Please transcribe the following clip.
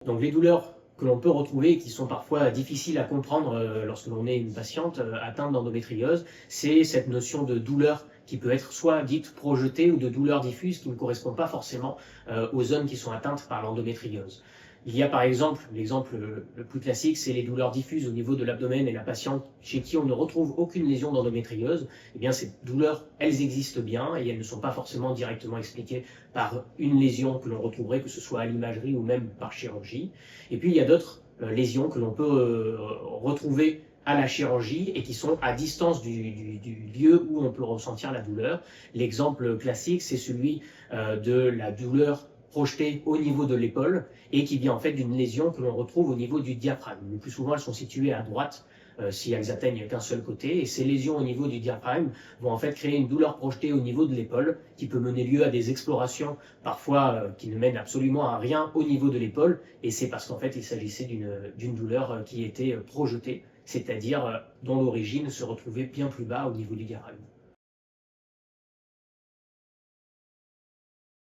Donc les douleurs que l'on peut retrouver et qui sont parfois difficiles à comprendre lorsque l'on est une patiente atteinte d'endométriose, c'est cette notion de douleur qui peut être soit dite projetée ou de douleur diffuse qui ne correspond pas forcément aux zones qui sont atteintes par l'endométriose. Il y a par exemple, l'exemple le plus classique, c'est les douleurs diffuses au niveau de l'abdomen et la patiente chez qui on ne retrouve aucune lésion d'endométriose. Eh bien, ces douleurs, elles existent bien et elles ne sont pas forcément directement expliquées par une lésion que l'on retrouverait, que ce soit à l'imagerie ou même par chirurgie. Et puis, il y a d'autres lésions que l'on peut retrouver à la chirurgie et qui sont à distance du lieu où on peut ressentir la douleur. L'exemple classique, c'est celui de la douleur projetées au niveau de l'épaule et qui vient en fait d'une lésion que l'on retrouve au niveau du diaphragme. Le plus souvent, elles sont situées à droite si elles atteignent qu'un seul côté. Et ces lésions au niveau du diaphragme vont en fait créer une douleur projetée au niveau de l'épaule qui peut mener lieu à des explorations parfois qui ne mènent absolument à rien au niveau de l'épaule. Et c'est parce qu'en fait, il s'agissait d'une douleur qui était projetée, c'est-à-dire dont l'origine se retrouvait bien plus bas au niveau du diaphragme.